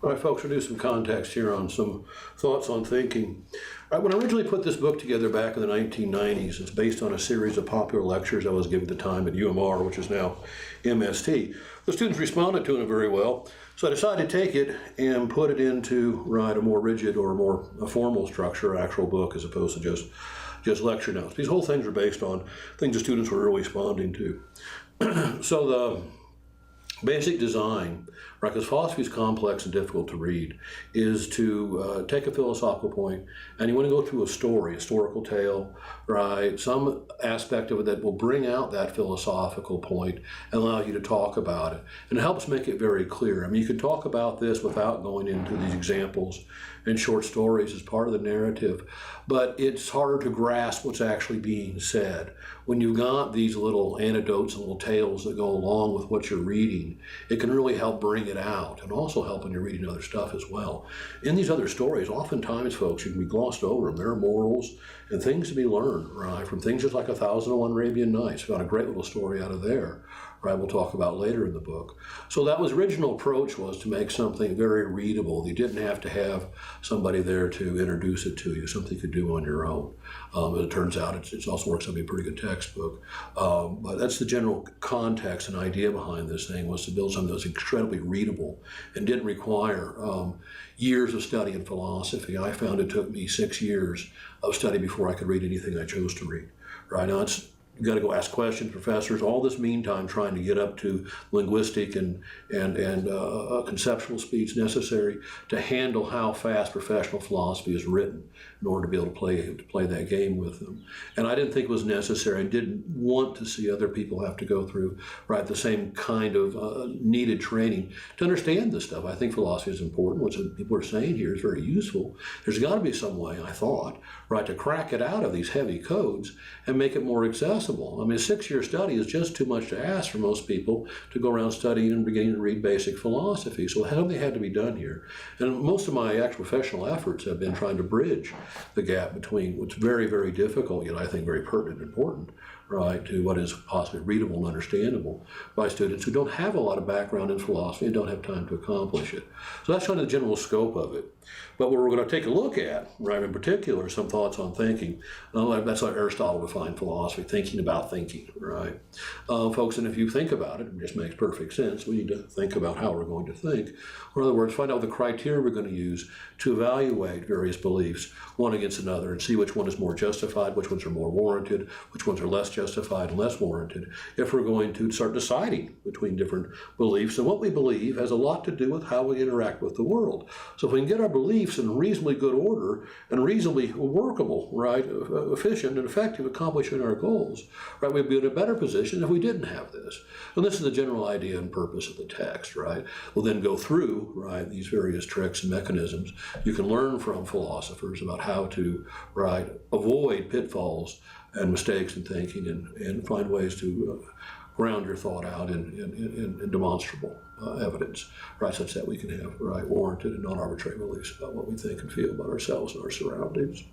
All right, folks, we'll do some context here on some thoughts on thinking. All right, when I originally put this book together back in the 1990s, it's based on a series of popular lectures I was giving at the time at UMR, which is now MST. The students responded to it very well, so I decided to take it and put it into a more rigid or a formal structure, actual book, as opposed to just lecture notes. These whole things are based on things the students were really responding to. So the basic design, right, because philosophy is complex and difficult to read, is to take a philosophical point and you want to go through a story, a historical tale, right, some aspect of it that will bring out that philosophical point and allow you to talk about it. And it helps make it very clear. I mean, you can talk about this without going into these examples and short stories as part of the narrative, but it's harder to grasp what's actually being said. When you've got these little anecdotes and little tales that go along with what you're reading, it can really help bring it out and also help when you're reading other stuff as well. In these other stories, oftentimes, folks, you can be glossed over them. There are morals and things to be learned, right, from things just like 1001 Arabian Nights. Got a great little story out of there, right, we'll talk about later in the book. So that was original approach, was to make something very readable. You didn't have to have somebody there to introduce it to you, something you could do on your own. As it turns out, it also works out to be a pretty good textbook. But that's the general context and idea behind this thing, was to build something that was incredibly readable and didn't require years of study in philosophy. I found it took me 6 years of study before I could read anything I chose to read. Right now, you got to go ask questions, professors. All this meantime, trying to get up to linguistic and conceptual speeds necessary to handle how fast professional philosophy is written in order to be able to play that game with them. And I didn't think it was necessary. I didn't want to see other people have to go through the same kind of needed training to understand this stuff. I think philosophy is important. What people are saying here is very useful. There's got to be some way, I thought, to crack it out of these heavy codes and make it more accessible. I mean, a 6-year study is just too much to ask for most people to go around studying and beginning to read basic philosophy. So something had to be done here. And most of my actual professional efforts have been trying to bridge the gap between what's very, very difficult, yet I think very pertinent and important, right, to what is possibly readable and understandable by students who don't have a lot of background in philosophy and don't have time to accomplish it. So that's kind of the general scope of it. But what we're going to take a look at, right, in particular, some thoughts on thinking. That's how Aristotle defined philosophy, thinking about thinking, right? Folks, and if you think about it, it just makes perfect sense. We need to think about how we're going to think. Or in other words, find out the criteria we're going to use to evaluate various beliefs, one against another, and see which one is more justified, which ones are more warranted, which ones are less justified and less warranted, if we're going to start deciding between different beliefs. And what we believe has a lot to do with how we interact with the world. So if we can get our beliefs in reasonably good order and reasonably workable, right, efficient and effective, accomplishing our goals, right, we'd be in a better position if we didn't have this. And this is the general idea and purpose of the text, right? We'll then go through, right, these various tricks and mechanisms. You can learn from philosophers about how to, right, avoid pitfalls and mistakes in thinking and find ways to ground your thought out in demonstrable evidence, right, such that we can have, right, warranted and non-arbitrary beliefs about what we think and feel about ourselves and our surroundings.